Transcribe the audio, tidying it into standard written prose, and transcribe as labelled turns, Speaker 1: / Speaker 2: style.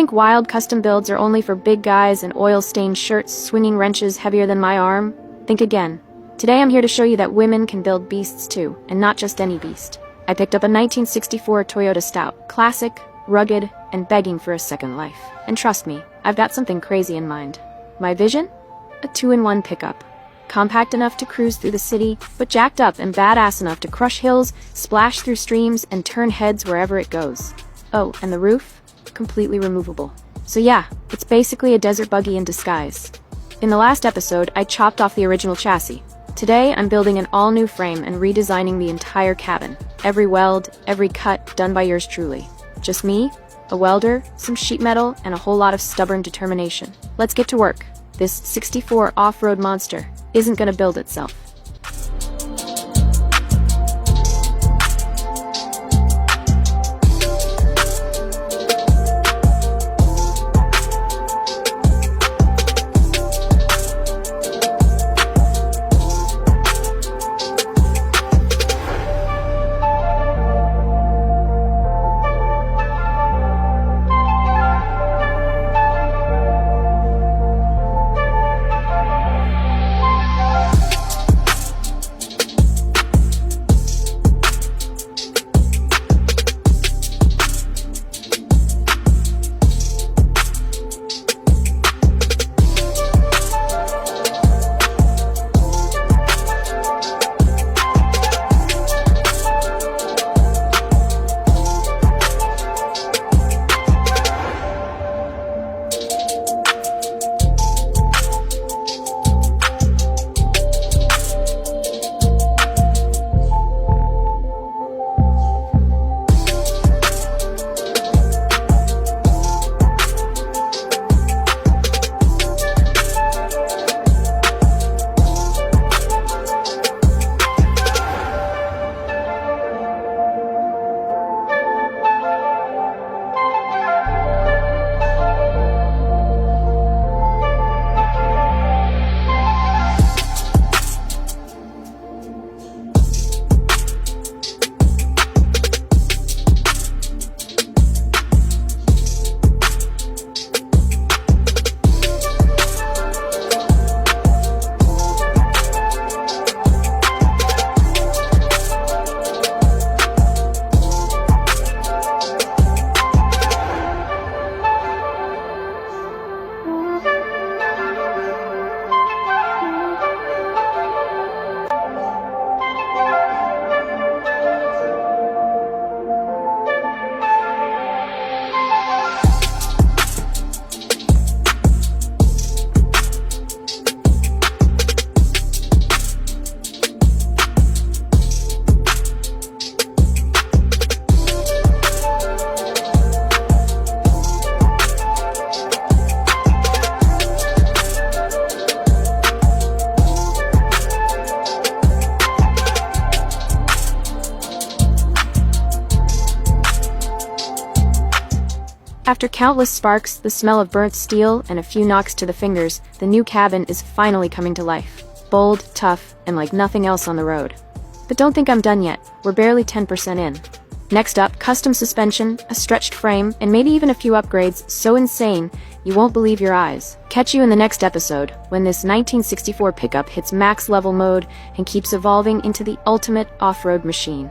Speaker 1: think wild custom builds are only for big guys and oil-stained shirts swinging wrenches heavier than my arm? Think again. Today I'm here to show you that women can build beasts too, and not just any beast. I picked up a 1964 Toyota Stout, classic, rugged, and begging for a second life. And trust me, I've got something crazy in mind. My vision? A 2-in-1 pickup. Compact enough to cruise through the city, but jacked up and badass enough to crush hills, splash through streams, and turn heads wherever it goes. Oh, and the roof? Completely removable. So yeah, it's basically a desert buggy in disguise. In the last episode, I chopped off the original chassis. Today, I'm building an all-new frame and redesigning the entire cabin. Every weld, every cut, done by yours truly. Just me, a welder, some sheet metal, and a whole lot of stubborn determination. Let's get to work. This 64 off-road monster isn't gonna build itself. After countless sparks, the smell of burnt steel, and a few knocks to the fingers, the new cabin is finally coming to life. Bold, tough, and like nothing else on the road. But don't think I'm done yet. We're barely 10% in. Next up, custom suspension, a stretched frame, and maybe even a few upgrades so insane you won't believe your eyes. Catch you in the next episode, when this 1964 pickup hits max level mode and keeps evolving into the ultimate off-road machine.